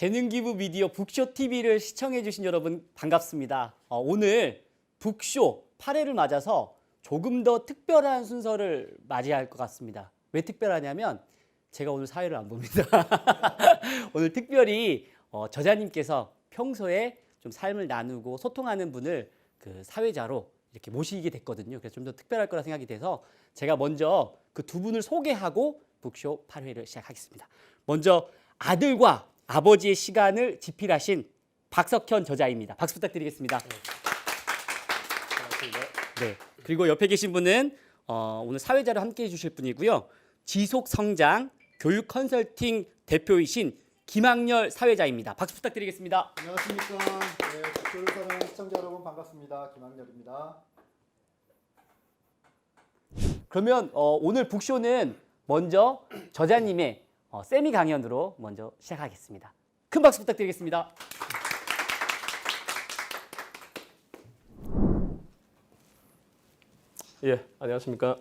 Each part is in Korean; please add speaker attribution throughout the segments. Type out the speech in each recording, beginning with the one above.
Speaker 1: 재능기부 미디어 북쇼 TV를 시청해주신 여러분 반갑습니다. 오늘 북쇼 8회를 맞아서 조금 더 특별한 순서를 맞이할 것 같습니다. 왜 특별하냐면 제가 오늘 사회를 안 봅니다. 오늘 특별히 저자님께서 평소에 좀 삶을 나누고 소통하는 분을 그 사회자로 이렇게 모시게 됐거든요. 그래서 좀 더 특별할 거라 생각이 돼서 제가 먼저 그 두 분을 소개하고 북쇼 8회를 시작하겠습니다. 먼저 아들과 아버지의 시간을 집필하신 박석현 저자입니다. 박수 부탁드리겠습니다. 네. 그리고 옆에 계신 분은 오늘 사회자로 함께해 주실 분이고요. 지속성장 교육 컨설팅 대표이신 김학렬 사회자입니다. 박수 부탁드리겠습니다.
Speaker 2: 안녕하십니까. 네, 북쇼를 사랑하는 시청자 여러분 반갑습니다. 김학렬입니다.
Speaker 1: 그러면 오늘 북쇼는 먼저 저자님의 세미 강연으로 먼저 시작하겠습니다. 큰 박수 부탁드리겠습니다.
Speaker 3: 예, 안녕하십니까.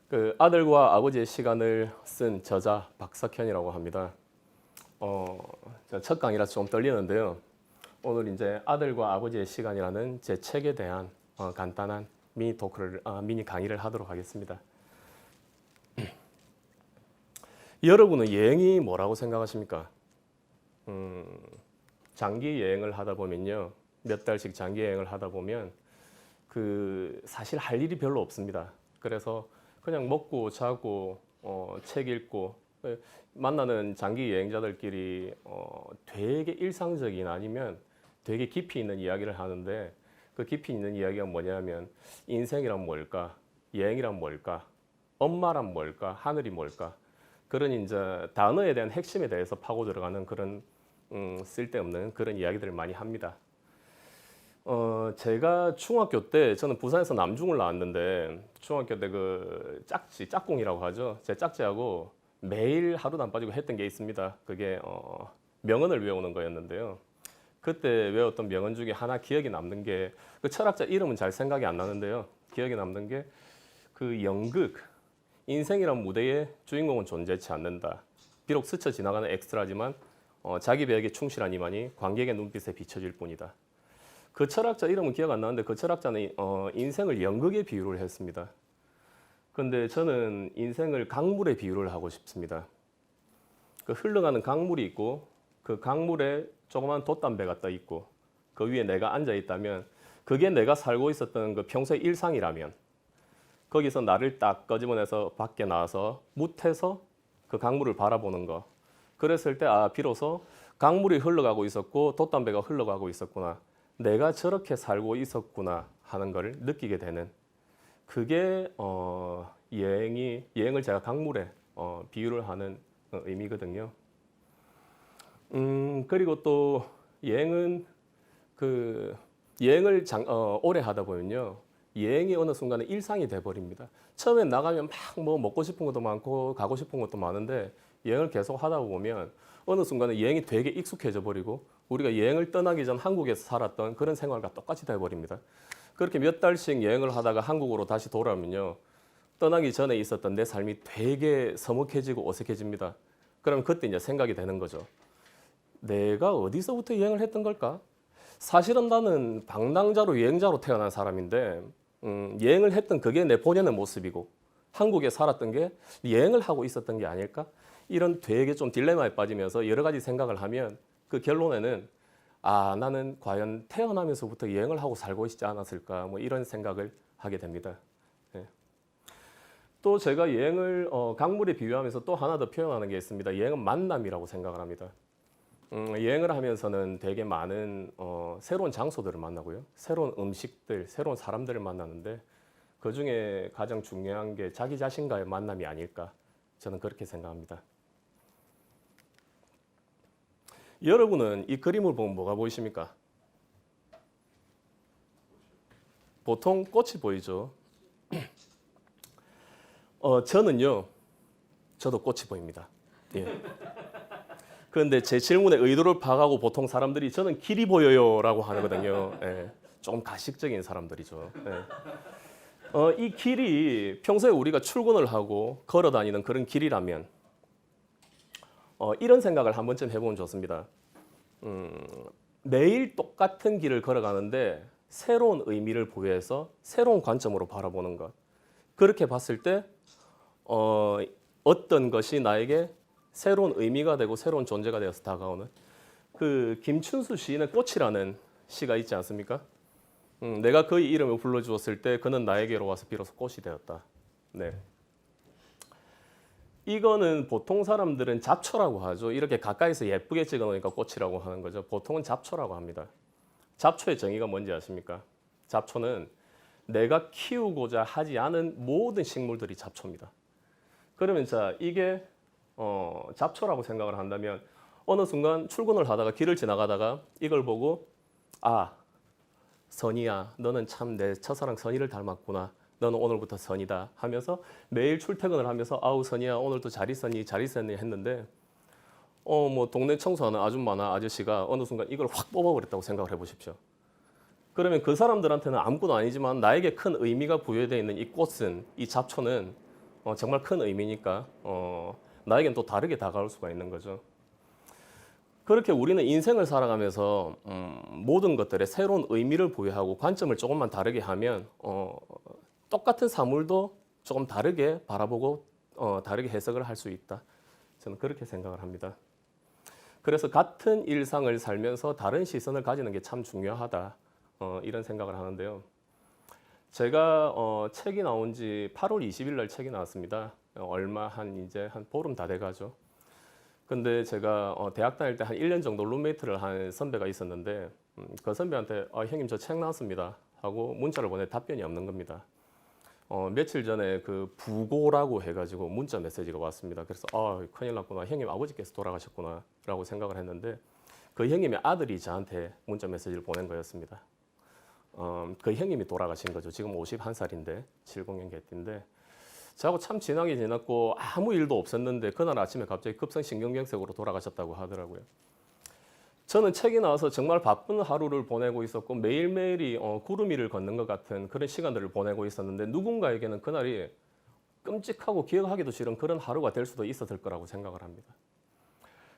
Speaker 3: 그 아들과 아버지의 시간을 쓴 저자 박석현이라고 합니다. 첫 강의라서 좀 떨리는데요. 오늘 이제 아들과 아버지의 시간이라는 제 책에 대한 간단한 미니 강의를 하도록 하겠습니다. 여러분은 여행이 뭐라고 생각하십니까? 장기 여행을 하다 보면요, 몇 달씩 장기 여행을 하다 보면 사실 할 일이 별로 없습니다. 그래서 그냥 먹고 자고 책 읽고 만나는 장기 여행자들끼리 되게 일상적인 아니면 되게 깊이 있는 이야기를 하는데, 그 깊이 있는 이야기가 뭐냐면 인생이란 뭘까, 여행이란 뭘까, 엄마란 뭘까, 하늘이 뭘까, 그런 이제 단어에 대한 핵심에 대해서 파고 들어가는 그런 쓸데없는 그런 이야기들을 많이 합니다. 제가 중학교 때, 저는 부산에서 남중을 나왔는데 중학교 때 그 짝꿍이라고 하죠. 제 짝지하고 매일 하루도 안 빠지고 했던 게 있습니다. 그게 명언을 외우는 거였는데요. 그때 외웠던 명언 중에 하나 기억에 남는 게, 그 철학자 이름은 잘 생각이 안 나는데요. 기억에 남는 게 그 연극, 인생이란 무대에 주인공은 존재치 않는다. 비록 스쳐 지나가는 엑스트라지만 자기 배역에 충실한 이만이 관객의 눈빛에 비춰질 뿐이다. 그 철학자 이름은 기억 안 나는데 그 철학자는 인생을 연극에 비유를 했습니다. 그런데 저는 인생을 강물에 비유를 하고 싶습니다. 그 흘러가는 강물이 있고 그 강물에 조그만 돛담배가 떠 있고 그 위에 내가 앉아 있다면, 그게 내가 살고 있었던 그 평소의 일상이라면, 거기서 나를 딱 꺼집어내서 밖에 나와서 뭇해서 그 강물을 바라보는 거, 그랬을 때 비로소 강물이 흘러가고 있었고 돛담배가 흘러가고 있었구나, 내가 저렇게 살고 있었구나 하는 걸 느끼게 되는, 그게 여행을 제가 강물에 비유를 하는 의미거든요. 그리고 또 여행은 여행을 오래 하다 보면요, 여행이 어느 순간에 일상이 돼버립니다. 처음엔 나가면 막 뭐 먹고 싶은 것도 많고 가고 싶은 것도 많은데, 여행을 계속 하다 보면 어느 순간에 여행이 되게 익숙해져 버리고 우리가 여행을 떠나기 전 한국에서 살았던 그런 생활과 똑같이 돼버립니다. 그렇게 몇 달씩 여행을 하다가 한국으로 다시 돌아오면요, 떠나기 전에 있었던 내 삶이 되게 서먹해지고 어색해집니다. 그러면 그때 이제 생각이 되는 거죠. 내가 어디서부터 여행을 했던 걸까? 사실은 나는 방랑자로 여행자로 태어난 사람인데 여행을 했던 그게 내 본연의 모습이고 한국에 살았던 게 여행을 하고 있었던 게 아닐까? 이런 되게 좀 딜레마에 빠지면서 여러 가지 생각을 하면 그 결론에는 나는 과연 태어나면서부터 여행을 하고 살고 있지 않았을까, 뭐 이런 생각을 하게 됩니다. 네. 또 제가 여행을 강물에 비유하면서 또 하나 더 표현하는 게 있습니다. 여행은 만남이라고 생각을 합니다. 여행을 하면서는 되게 많은 새로운 장소들을 만나고요, 새로운 음식들, 새로운 사람들을 만나는데 그 중에 가장 중요한 게 자기 자신과의 만남이 아닐까, 저는 그렇게 생각합니다. 여러분은 이 그림을 보면 뭐가 보이십니까? 보통 꽃이 보이죠. 저도 꽃이 보입니다. 예. 그런데 제 질문의 의도를 파악하고 보통 사람들이 저는 길이 보여요라고 하거든요. 예. 조금 가식적인 사람들이죠. 예. 이 길이 평소에 우리가 출근을 하고 걸어 다니는 그런 길이라면 이런 생각을 한 번쯤 해보면 좋습니다. 매일 똑같은 길을 걸어가는데 새로운 의미를 부여해서 새로운 관점으로 바라보는 것. 그렇게 봤을 때 어떤 것이 나에게 새로운 의미가 되고 새로운 존재가 되어서 다가오는 그 김춘수 시인의 꽃이라는 시가 있지 않습니까? 내가 그의 이름을 불러주었을 때 그는 나에게로 와서 비로소 꽃이 되었다. 네. 이거는 보통 사람들은 잡초라고 하죠. 이렇게 가까이서 예쁘게 찍어놓으니까 꽃이라고 하는 거죠. 보통은 잡초라고 합니다. 잡초의 정의가 뭔지 아십니까? 잡초는 내가 키우고자 하지 않은 모든 식물들이 잡초입니다. 그러면 자 이게 잡초라고 생각을 한다면 어느 순간 출근을 하다가 길을 지나가다가 이걸 보고 아 선이야 너는 참 내 첫사랑 선이를 닮았구나. 너는 오늘부터 선이다 하면서 매일 출퇴근을 하면서 아우 선이야 오늘도 잘 있었니 잘 있었니 했는데 뭐 동네 청소하는 아줌마나 아저씨가 어느 순간 이걸 확 뽑아버렸다고 생각을 해보십시오. 그러면 그 사람들한테는 아무것도 아니지만 나에게 큰 의미가 부여되어 있는 이 꽃은 이 잡초는 정말 큰 의미니까 나에겐 또 다르게 다가올 수가 있는 거죠. 그렇게 우리는 인생을 살아가면서 모든 것들에 새로운 의미를 부여하고 관점을 조금만 다르게 하면 똑같은 사물도 조금 다르게 바라보고 다르게 해석을 할 수 있다. 저는 그렇게 생각을 합니다. 그래서 같은 일상을 살면서 다른 시선을 가지는 게 참 중요하다. 이런 생각을 하는데요. 제가 책이 나온 지 8월 20일 날 책이 나왔습니다. 얼마 이제 한 보름 다 돼가죠. 근데 제가 대학 다닐 때 한 1년 정도 룸메이트를 한 선배가 있었는데 그 선배한테 형님 저 책 나왔습니다 하고 문자를 보내 답변이 없는 겁니다. 며칠 전에 그 부고라고 해가지고 문자 메시지가 왔습니다. 그래서 큰일 났구나. 형님 아버지께서 돌아가셨구나 라고 생각을 했는데 그 형님의 아들이 저한테 문자 메시지를 보낸 거였습니다. 그 형님이 돌아가신 거죠. 지금 51살인데 70년 개띠인데 저하고 참 지나게 지났고 아무 일도 없었는데 그날 아침에 갑자기 급성신경경색으로 돌아가셨다고 하더라고요. 저는 책이 나와서 정말 바쁜 하루를 보내고 있었고 매일매일이 구름 위를 걷는 것 같은 그런 시간들을 보내고 있었는데 누군가에게는 그날이 끔찍하고 기억하기도 싫은 그런 하루가 될 수도 있었을 거라고 생각을 합니다.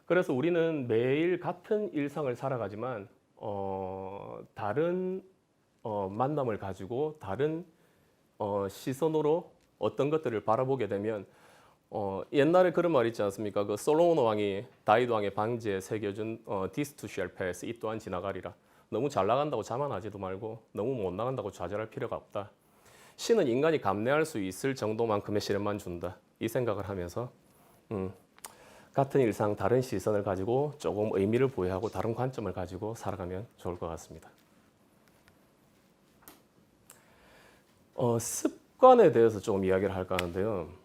Speaker 3: 그래서 우리는 매일 같은 일상을 살아가지만 다른 만남을 가지고 다른 시선으로 어떤 것들을 바라보게 되면 옛날에 그런 말 있지 않습니까? 그 솔로몬 왕이 다윗 왕의 방지에 새겨준 This too shall pass, 이 또한 지나가리라. 너무 잘 나간다고 자만하지도 말고 너무 못 나간다고 좌절할 필요가 없다. 신은 인간이 감내할 수 있을 정도만큼의 시련만 준다. 이 생각을 하면서 같은 일상 다른 시선을 가지고 조금 의미를 부여하고 다른 관점을 가지고 살아가면 좋을 것 같습니다. 습관에 대해서 조금 이야기를 할까 하는데요.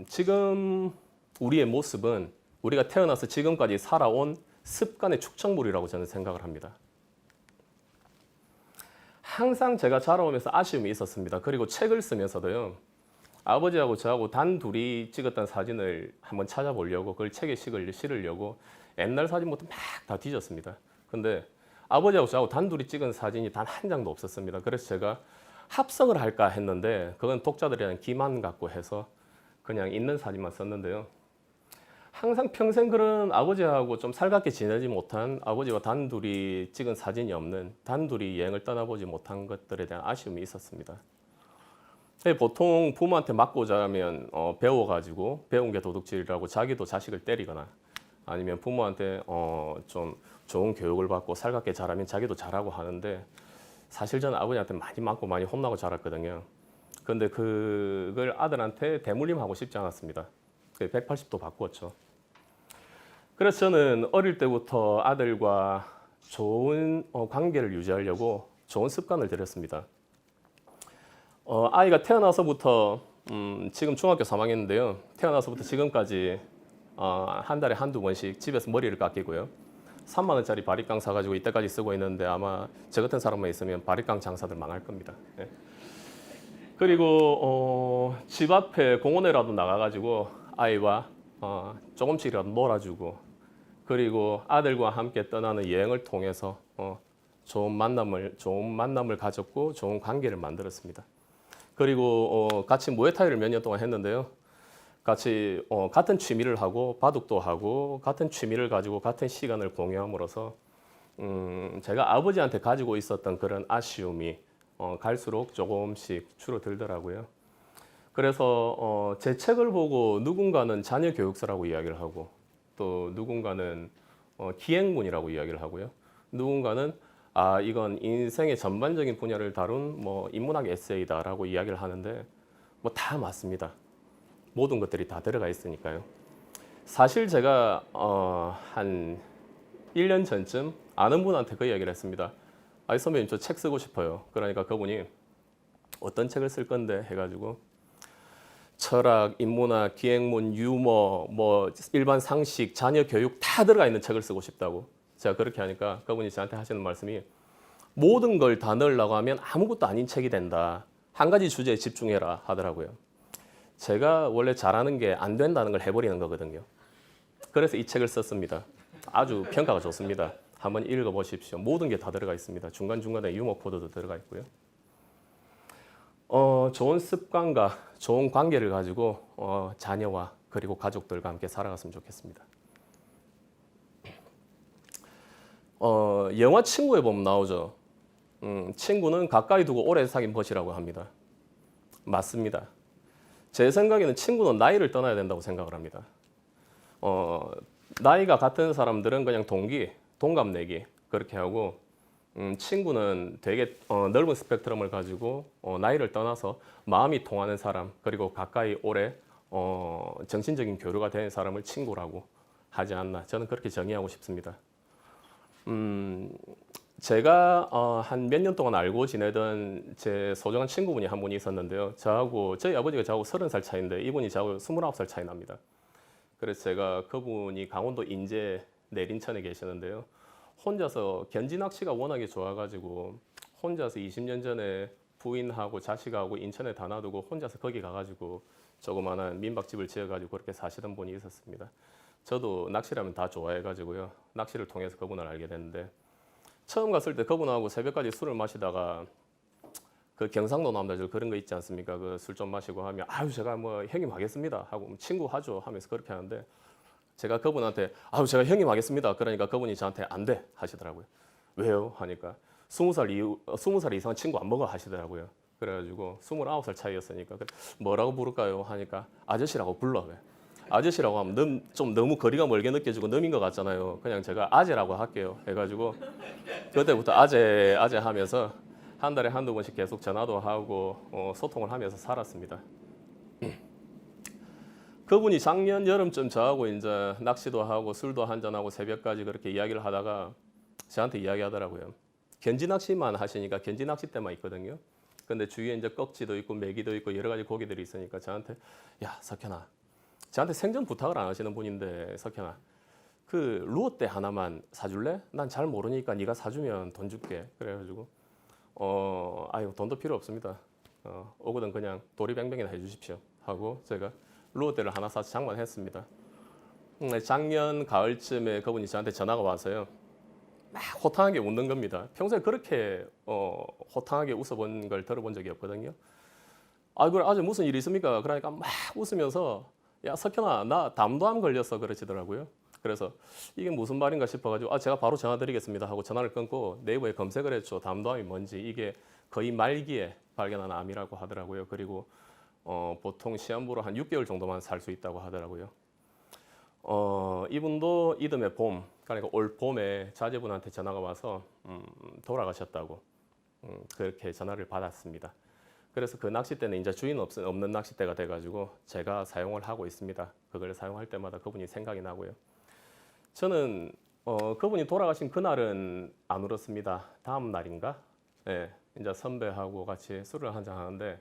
Speaker 3: 지금 우리의 모습은 우리가 태어나서 지금까지 살아온 습관의 축적물이라고 저는 생각을 합니다. 항상 제가 자라오면서 아쉬움이 있었습니다. 그리고 책을 쓰면서도요. 아버지하고 저하고 단둘이 찍었던 사진을 한번 찾아보려고 그걸 책에 실으려고 옛날 사진부터 막 다 뒤졌습니다. 근데 아버지하고 저하고 단둘이 찍은 사진이 단 한 장도 없었습니다. 그래서 제가 합성을 할까 했는데 그건 독자들이랑 기만 갖고 해서 그냥 있는 사진만 썼는데요. 항상 평생 그런 아버지하고 좀 살갑게 지내지 못한 아버지와 단둘이 찍은 사진이 없는 단둘이 여행을 떠나보지 못한 것들에 대한 아쉬움이 있었습니다. 보통 부모한테 맞고 자라면 배워가지고 배운 게 도둑질이라고 자기도 자식을 때리거나 아니면 부모한테 좀 좋은 교육을 받고 살갑게 자라면 자기도 잘하고 하는데 사실 저는 아버지한테 많이 맞고 많이 혼나고 자랐거든요. 근데 그걸 아들한테 대물림하고 싶지 않았습니다. 180도 바꾸었죠. 그래서 저는 어릴 때부터 아들과 좋은 관계를 유지하려고 좋은 습관을 들였습니다. 아이가 태어나서부터 지금 중학교 3학년인데요. 태어나서부터 지금까지 한 달에 한두 번씩 집에서 머리를 깎이고요. 3만 원짜리 바리깡 사가지고 이때까지 쓰고 있는데 아마 저 같은 사람만 있으면 바리깡 장사들 망할 겁니다. 예. 그리고 집 앞에 공원에라도 나가가지고 아이와 조금씩이라도 놀아주고 그리고 아들과 함께 떠나는 여행을 통해서 좋은 만남을 가졌고 좋은 관계를 만들었습니다. 그리고 같이 무에타이를 몇 년 동안 했는데요. 같이 같은 취미를 하고 바둑도 하고 같은 취미를 가지고 같은 시간을 공유함으로써 제가 아버지한테 가지고 있었던 그런 아쉬움이 갈수록 조금씩 줄어들더라고요. 그래서 제 책을 보고 누군가는 자녀 교육서라고 이야기를 하고 또 누군가는 기행문이라고 이야기를 하고요. 누군가는 이건 인생의 전반적인 분야를 다룬 뭐 인문학 에세이다라고 이야기를 하는데 뭐 다 맞습니다. 모든 것들이 다 들어가 있으니까요. 사실 제가 한 1년 전쯤 아는 분한테 그 이야기를 했습니다. 선배님 저 책 쓰고 싶어요. 그러니까 그분이 어떤 책을 쓸 건데 해가지고 철학, 인문학, 기행문, 유머, 뭐 일반 상식, 자녀 교육 다 들어가 있는 책을 쓰고 싶다고. 제가 그렇게 하니까 그분이 저한테 하시는 말씀이 모든 걸 다 넣으려고 하면 아무것도 아닌 책이 된다. 한 가지 주제에 집중해라 하더라고요. 제가 원래 잘하는 게 안 된다는 걸 해버리는 거거든요. 그래서 이 책을 썼습니다. 아주 평가가 좋습니다. 한번 읽어보십시오. 모든 게 다 들어가 있습니다. 중간중간에 유머 코드도 들어가 있고요. 좋은 습관과 좋은 관계를 가지고 자녀와 그리고 가족들과 함께 살아갔으면 좋겠습니다. 영화 친구에 보면 나오죠. 친구는 가까이 두고 오래 사귄 벗이라고 합니다. 맞습니다. 제 생각에는 친구는 나이를 떠나야 된다고 생각을 합니다. 나이가 같은 사람들은 그냥 동갑내기 그렇게 하고 친구는 되게 넓은 스펙트럼을 가지고 나이를 떠나서 마음이 통하는 사람 그리고 가까이 오래 정신적인 교류가 되는 사람을 친구라고 하지 않나 저는 그렇게 정의하고 싶습니다. 제가 한 몇 년 동안 알고 지내던 제 소중한 친구분이 한 분이 있었는데요. 저희 아버지가 저하고 30살 차이인데 이분이 저하고 29살 차이 납니다. 그래서 제가 그분이 강원도 인제 내린천에 계시는데요. 혼자서 견지 낚시가 워낙에 좋아가지고 혼자서 20년 전에 부인하고 자식하고 인천에 다 놔두고 혼자서 거기 가가지고 조그마한 민박집을 지어가지고 그렇게 사시던 분이 있었습니다. 저도 낚시라면 다 좋아해가지고요. 낚시를 통해서 그분을 알게 됐는데 처음 갔을 때 그분하고 새벽까지 술을 마시다가 그 경상도 남자들 그런 거 있지 않습니까? 그 술 좀 마시고 하면 제가 뭐 형님 하겠습니다 하고 친구 하죠 하면서 그렇게 하는데 제가 그분한테 제가 형님 하겠습니다. 그러니까 그분이 저한테 안 돼 하시더라고요. 왜요? 하니까 20살 이상 친구 안 먹어 하시더라고요. 그래가지고 29살 차이였으니까 뭐라고 부를까요? 하니까 아저씨라고 불러. 왜? 아저씨라고 하면 좀 너무 거리가 멀게 느껴지고 넘인 것 같잖아요. 그냥 제가 아재라고 할게요. 해가지고 그때부터 아재 하면서 한 달에 한두 번씩 계속 전화도 하고 소통을 하면서 살았습니다. 그분이 작년 여름쯤 저하고 이제 낚시도 하고 술도 한잔하고 새벽까지 그렇게 이야기를 하다가 저한테 이야기하더라고요. 견지 낚시만 하시니까 견지 낚시 때만 있거든요. 근데 주위에 이제 꺽지도 있고 메기도 있고 여러 가지 고기들이 있으니까 저한테 야 석현아, 저한테 생전 부탁을 안 하시는 분인데 석현아, 그 루어대 하나만 사줄래? 난 잘 모르니까 네가 사주면 돈 줄게. 그래가지고 돈도 필요 없습니다. 오거든 그냥 도리뱅뱅이나 해주십시오 하고 제가 루어대를 하나 사서 장만했습니다. 작년 가을쯤에 그분이 저한테 전화가 와서요. 막 호탕하게 웃는 겁니다. 평소에 그렇게 호탕하게 웃어본 걸 들어본 적이 없거든요. 그래 아주 무슨 일이 있습니까? 그러니까 막 웃으면서 야 석현아 나 담도암 걸렸어 그러시더라고요. 그래서 이게 무슨 말인가 싶어가지고 제가 바로 전화 드리겠습니다 하고 전화를 끊고 네이버에 검색을 했죠. 담도암이 뭔지. 이게 거의 말기에 발견한 암이라고 하더라고요. 그리고 보통 시한부로 한 6개월 정도만 살 수 있다고 하더라고요. 이분도 이듬해 봄, 그러니까 올 봄에 자제분한테 전화가 와서 돌아가셨다고 그렇게 전화를 받았습니다. 그래서 그 낚싯대는 이제 주인 없는 낚싯대가 돼가지고 제가 사용을 하고 있습니다. 그걸 사용할 때마다 그분이 생각이 나고요. 저는 그분이 돌아가신 그날은 안 울었습니다. 다음 날인가? 네, 이제 선배하고 같이 술을 한잔 하는데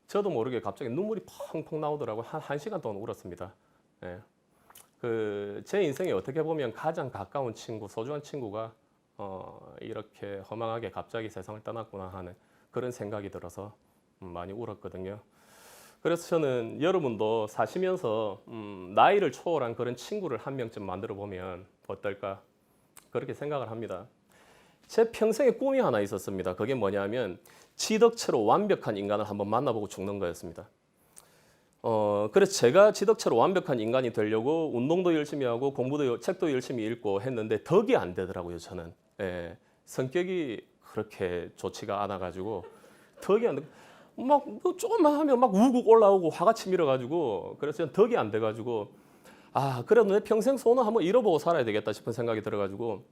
Speaker 3: 저도 모르게 갑자기 눈물이 펑펑 나오더라고요. 한 시간 동안 울었습니다. 네. 제 인생에 어떻게 보면 가장 가까운 친구, 소중한 친구가 이렇게 허망하게 갑자기 세상을 떠났구나 하는 그런 생각이 들어서 많이 울었거든요. 그래서 저는 여러분도 사시면서 나이를 초월한 그런 친구를 한 명쯤 만들어 보면 어떨까 그렇게 생각을 합니다. 제 평생에 꿈이 하나 있었습니다. 그게 뭐냐면 지덕체로 완벽한 인간을 한번 만나보고 죽는 거였습니다. 그래서 제가 지덕체로 완벽한 인간이 되려고 운동도 열심히 하고 공부도 책도 열심히 읽고 했는데 덕이 안 되더라고요, 저는. 예, 성격이 그렇게 좋지가 않아가지고 덕이 안 돼. 막뭐 조금만 하면 막 우국 올라오고 화가 치밀어가지고 그래서 저는 덕이 안 돼가지고 그래도 내 평생 소원을 한번 이뤄보고 살아야 되겠다 싶은 생각이 들어가지고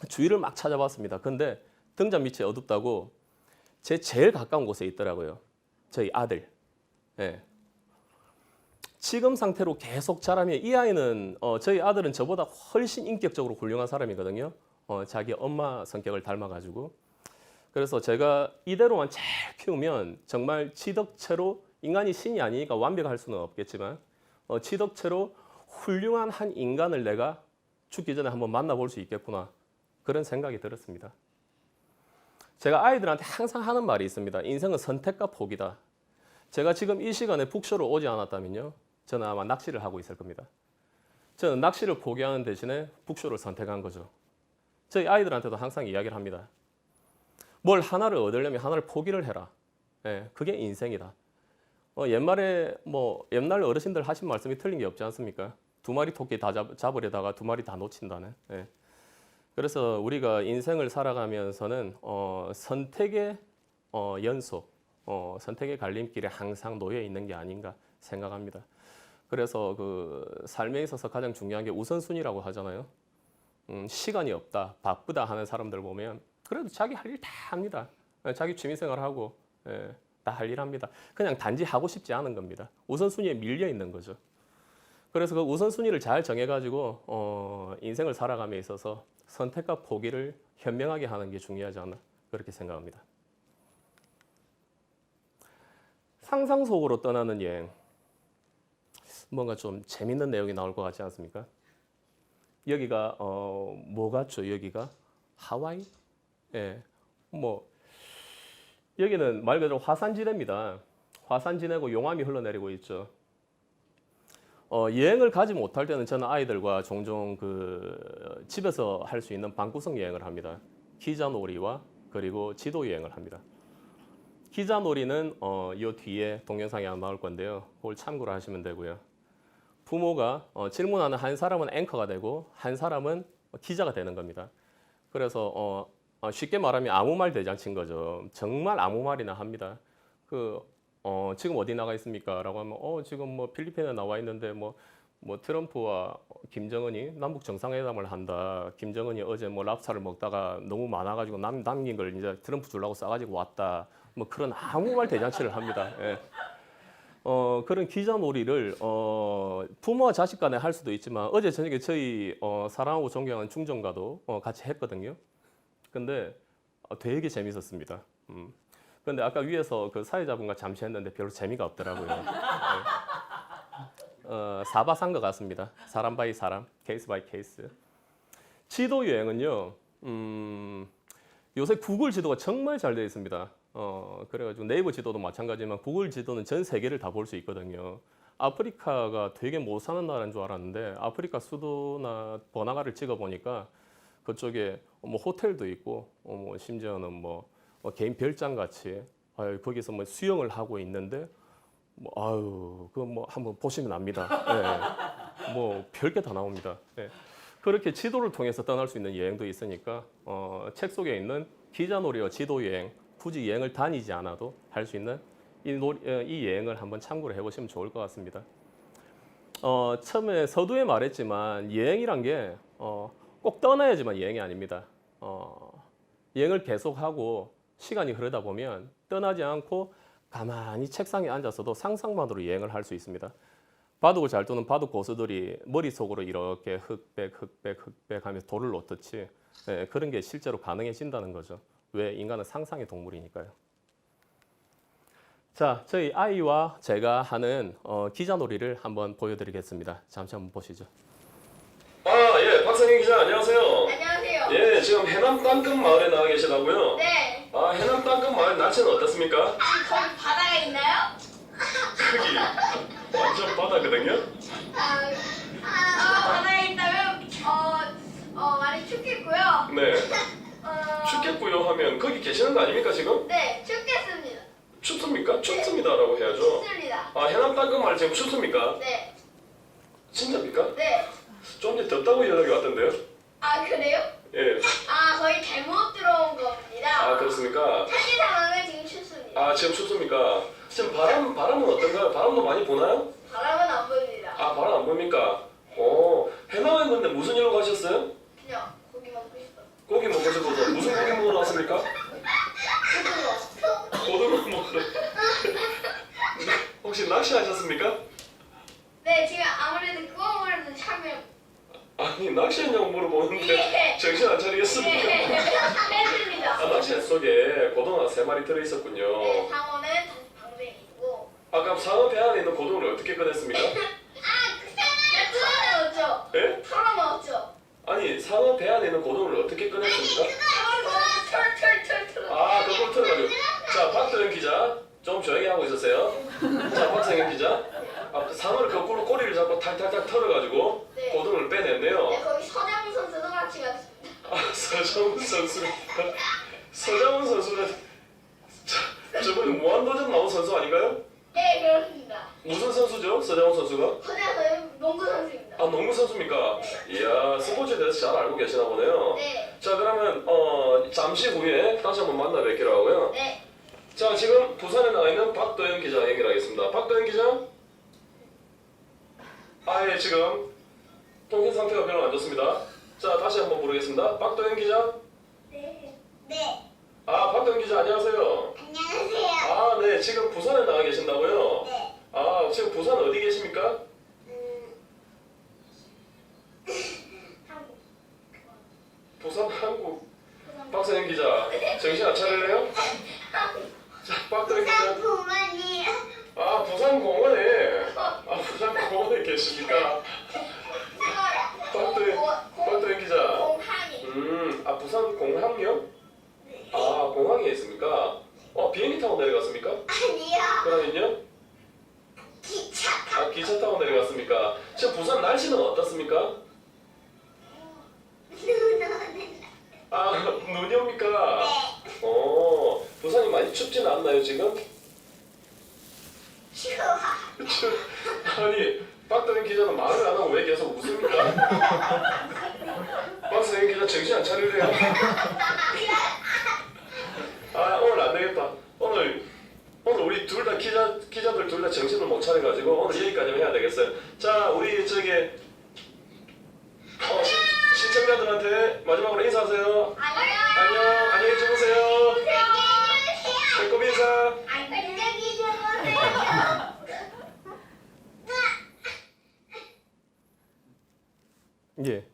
Speaker 3: 주위를 막 찾아봤습니다. 근데 등잔 밑이 어둡다고 제 제일 가까운 곳에 있더라고요. 저희 아들. 예. 지금 상태로 계속 자라면 이 아이는 저희 아들은 저보다 훨씬 인격적으로 훌륭한 사람이거든요. 자기 엄마 성격을 닮아가지고. 그래서 제가 이대로만 잘 키우면 정말 지덕체로 인간이 신이 아니니까 완벽할 수는 없겠지만 지덕체로 훌륭한 한 인간을 내가 죽기 전에 한번 만나볼 수 있겠구나. 그런 생각이 들었습니다. 제가 아이들한테 항상 하는 말이 있습니다. 인생은 선택과 포기다. 제가 지금 이 시간에 북쇼로 오지 않았다면요. 저는 아마 낚시를 하고 있을 겁니다. 저는 낚시를 포기하는 대신에 북쇼를 선택한 거죠. 저희 아이들한테도 항상 이야기를 합니다. 뭘 하나를 얻으려면 하나를 포기를 해라. 예, 그게 인생이다. 옛날 어르신들 하신 말씀이 틀린 게 없지 않습니까? 2마리 토끼 다 잡으려다가 2마리 다 놓친다네. 예. 그래서 우리가 인생을 살아가면서는 선택의 연속, 선택의 갈림길에 항상 놓여 있는 게 아닌가 생각합니다. 그래서 그 삶에 있어서 가장 중요한 게 우선순위라고 하잖아요. 시간이 없다, 바쁘다 하는 사람들 보면 그래도 자기 할 일 다 합니다. 자기 취미생활하고 다 할 일 합니다. 그냥 단지 하고 싶지 않은 겁니다. 우선순위에 밀려 있는 거죠. 그래서 그 우선순위를 잘 정해가지고 인생을 살아감에 있어서 선택과 포기를 현명하게 하는 게 중요하지 않나 그렇게 생각합니다. 상상 속으로 떠나는 여행. 뭔가 좀 재밌는 내용이 나올 것 같지 않습니까? 여기가 뭐 같죠? 여기가 하와이? 예, 여기는 말 그대로 화산지대입니다. 화산지대고 용암이 흘러내리고 있죠. 여행을 가지 못할 때는 저는 아이들과 종종 그 집에서 할 수 있는 방구석 여행을 합니다. 기자놀이와 그리고 지도 여행을 합니다. 기자놀이는 이 뒤에 동영상이 하나 나올 건데요. 그걸 참고로 하시면 되고요. 부모가 질문하는 한 사람은 앵커가 되고 한 사람은 기자가 되는 겁니다. 그래서 쉽게 말하면 아무 말 대잔치인 거죠. 정말 아무 말이나 합니다. 지금 어디 나가 있습니까? 라고 하면 지금 뭐 필리핀에 나와 있는데 뭐 트럼프와 김정은이 남북 정상회담을 한다. 김정은이 어제 뭐 랍스타를 먹다가 너무 많아가지고 남긴 걸 이제 트럼프 주려고 싸가지고 왔다. 뭐 그런 아무 말 대잔치를 합니다. 예. 그런 기자놀이를 부모와 자식 간에 할 수도 있지만 어제 저녁에 저희 사랑하고 존경하는 중정과도 같이 했거든요. 근데 되게 재밌었습니다. 근데 아까 위에서 그 사회자분과 잠시 했는데 별로 재미가 없더라고요. 사바산 것 같습니다. 사람 바이 사람, 케이스 바이 케이스. 지도 여행은요. 요새 구글 지도가 정말 잘 되어 있습니다. 그래가지고 네이버 지도도 마찬가지지만 구글 지도는 전 세계를 다 볼 수 있거든요. 아프리카가 되게 못 사는 나라인 줄 알았는데 아프리카 수도나 번화가를 찍어보니까 그쪽에 뭐 호텔도 있고 뭐 심지어는 뭐 개인 별장 같이 거기서 뭐 수영을 하고 있는데 그거 뭐 한번 보시면 압니다. 예. 뭐 별게 다 나옵니다. 예. 그렇게 지도를 통해서 떠날 수 있는 여행도 있으니까 책 속에 있는 기자놀이와 지도 여행 굳이 여행을 다니지 않아도 할 수 있는 이 여행을 한번 참고를 해보시면 좋을 것 같습니다. 처음에 서두에 말했지만 여행이란 게 꼭 떠나야지만 여행이 아닙니다. 여행을 계속하고 시간이 흐르다 보면 떠나지 않고 가만히 책상에 앉아서도 상상만으로 여행을 할 수 있습니다. 바둑을 잘 두는 바둑 고수들이 머릿속으로 이렇게 흑백 하면서 돌을 놓듯이 그런 게 실제로 가능해진다는 거죠. 왜? 인간은 상상의 동물이니까요. 자, 저희 아이와 제가 하는 기자놀이를 한번 보여드리겠습니다. 잠시 한번 보시죠.
Speaker 4: 예, 박상현 기자 안녕하세요.
Speaker 5: 안녕하세요.
Speaker 4: 예, 지금 해남 땅끝 마을에 나와 계시다고요?
Speaker 5: 네.
Speaker 4: 해남 땅끝 마을 날씨는 어떻습니까?
Speaker 5: 지금 거기 바다가 있나요?
Speaker 4: 크기 완전 바다거든요.
Speaker 5: 바다에 있다면 많이 춥겠고요.
Speaker 4: 네, 춥겠고요 하면 거기 계시는 거 아닙니까 지금?
Speaker 5: 네, 춥겠습니다.
Speaker 4: 춥습니까? 춥습니까? 춥습니다라고 해야죠.
Speaker 5: 춥습니다.
Speaker 4: 아 해남 땅끝 마을 지금 춥습니까?
Speaker 5: 네.
Speaker 4: 진짜입니까?
Speaker 5: 네.
Speaker 4: 좀 전에 덥다고 연락이 왔던데요?
Speaker 5: 아 그래요?
Speaker 4: 예.
Speaker 5: 아 거의 잘못 들어온 겁니다.
Speaker 4: 아 그렇습니까?
Speaker 5: 현재 상황은 지금 춥습니다.
Speaker 4: 아 지금 춥습니까? 지금 바람은 어떤가요? 바람도 많이 부나요?
Speaker 5: 바람은 안 보입니다.
Speaker 4: 아 바람 안 보입니까? 해남에 근데 무슨 일로 가셨어요?
Speaker 5: 그냥 고기 먹고 싶어요.
Speaker 4: 고기 먹고 싶어서 무슨 고기 먹으러 왔습니까? 고등어 먹으러. 혹시 낚시하셨습니까?
Speaker 5: 네 지금 아무래도 그거만으로도 참여.
Speaker 4: 아니 낚시했냐고 물어보는데
Speaker 5: 예.
Speaker 4: 정신 안 차리겠습니까?
Speaker 5: 했습니다.
Speaker 4: 아 낚시 속에 고등어 3마리 들어있었군요.
Speaker 5: 네 상어는 방뱅이고.
Speaker 4: 아까 상어 배 안에 있는 고등어를 어떻게 꺼냈습니까?
Speaker 5: 털어먹었죠.
Speaker 4: 예?
Speaker 5: 털어먹었죠.
Speaker 4: 아니 상어 배 안에 있는 고등어를 어떻게 꺼냈습니까?
Speaker 5: 털.
Speaker 4: 아 그걸 틀어가지고 자 박도영 기자 좀 조용히 하고 있었어요. 자 박성현 기자 상어를 거꾸로 꼬리를 잡고 탈탈탈 털어가지고
Speaker 5: 네.
Speaker 4: 고등어를
Speaker 5: 네
Speaker 4: 빼냈네요.
Speaker 5: 거기 서장훈 선수도 같이 갔습니다.
Speaker 4: 아 서장훈 선수입니까? 서장훈 선수는 저번에 무한도전 나온 선수 아닌가요?
Speaker 5: 네 그렇습니다.
Speaker 4: 무슨 선수죠? 서장훈 선수가?
Speaker 5: 서장훈 농구 선수입니다.
Speaker 4: 아 농구 선수입니까? 이야 스포츠에 대해서 잘 알고 계시나 보네요.
Speaker 5: 네.
Speaker 4: 자 그러면 잠시 후에 다시 한번 만나 뵙기로 하고요.
Speaker 5: 네.
Speaker 4: 자 지금 부산에 나와 있는 박도영 기자 연결하겠습니다. 박도영 기자. 예 지금 통신 상태가 별로 안 좋습니다. 자 다시 한번 부르겠습니다. 박도영 기자.
Speaker 5: 네. 네.
Speaker 4: 아 박도영 기자 안녕하세요.
Speaker 5: 안녕하세요.
Speaker 4: 아 네 지금 부산에 나와 계신다고요?
Speaker 5: 네.
Speaker 4: 아 지금 부산 어디 계십니까?
Speaker 5: 한국.
Speaker 4: 부산 한국. 박서영 기자 정신 안 차릴래요? 자 박도영 기자.
Speaker 5: 부모님.
Speaker 4: 아 부산 공원에 부산 공원에 계십니까? 박도영 기자.
Speaker 5: 공항이.
Speaker 4: 부산 공항이요? 아 공항에 있습니까? 비행기 타고 내려갔습니까?
Speaker 5: 아니요.
Speaker 4: 그러면요?
Speaker 5: 기차.
Speaker 4: 아 기차 타고 내려갔습니까? 지금 부산 날씨는 어떻습니까? 아 눈이 옵니까? 부산이 많이 춥진 않나요 지금?
Speaker 5: 추워.
Speaker 4: 아니 박도영 기자는 말을 안 하고 왜 계속 웃습니까? 박서영 기자 정신 안 차리래요? 오늘 안 되겠다. 오늘 우리 둘 다 기자들 둘 다 정신을 못 차려가지고 오늘 여기까지만 해야 되겠어요. 자 우리 시청자들한테 마지막으로 인사하세요. 안녕 안녕히 주무세요. 배꼽 인사.
Speaker 5: 안녕히 주무세요.
Speaker 3: 예.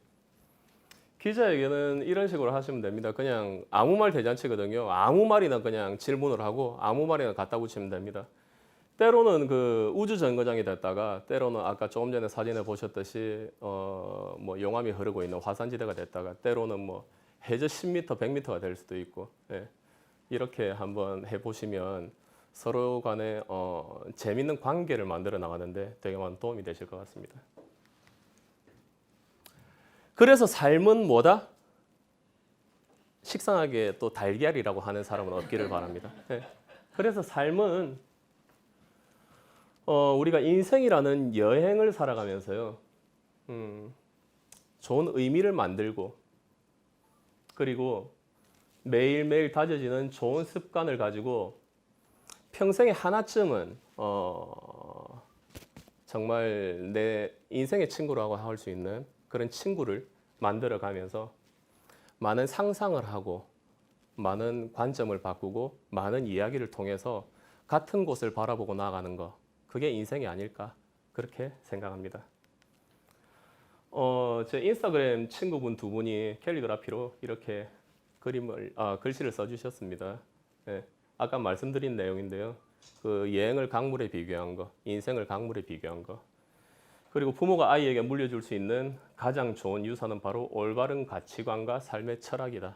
Speaker 3: 기자에게는 이런 식으로 하시면 됩니다. 그냥 아무 말 대잔치거든요. 아무 말이나 그냥 질문을 하고 아무 말이나 갖다 붙이면 됩니다. 때로는 그 우주 정거장이 됐다가 때로는 아까 조금 전에 사진에 보셨듯이 뭐 용암이 흐르고 있는 화산지대가 됐다가 때로는 뭐 해저 10m, 100m가 될 수도 있고 이렇게 한번 해보시면 서로 간에 재밌는 관계를 만들어 나가는데 되게 많은 도움이 되실 것 같습니다. 그래서 삶은 뭐다? 식상하게 또 달걀이라고 하는 사람은 없기를 바랍니다. 그래서 삶은 우리가 인생이라는 여행을 살아가면서요, 좋은 의미를 만들고 그리고 매일매일 다져지는 좋은 습관을 가지고 평생에 하나쯤은 정말 내 인생의 친구라고 할 수 있는 그런 친구를 만들어가면서 많은 상상을 하고 많은 관점을 바꾸고 많은 이야기를 통해서 같은 곳을 바라보고 나아가는 것, 그게 인생이 아닐까 그렇게 생각합니다. 제 인스타그램 친구분 두 분이 캘리그라피로 이렇게 글씨를 써주셨습니다. 아까 말씀드린 내용인데요. 그 여행을 강물에 비교한 거, 인생을 강물에 비교한 거. 그리고 부모가 아이에게 물려줄 수 있는 가장 좋은 유산은 바로 올바른 가치관과 삶의 철학이다.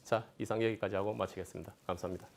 Speaker 3: 자, 이상 여기까지 하고 마치겠습니다. 감사합니다.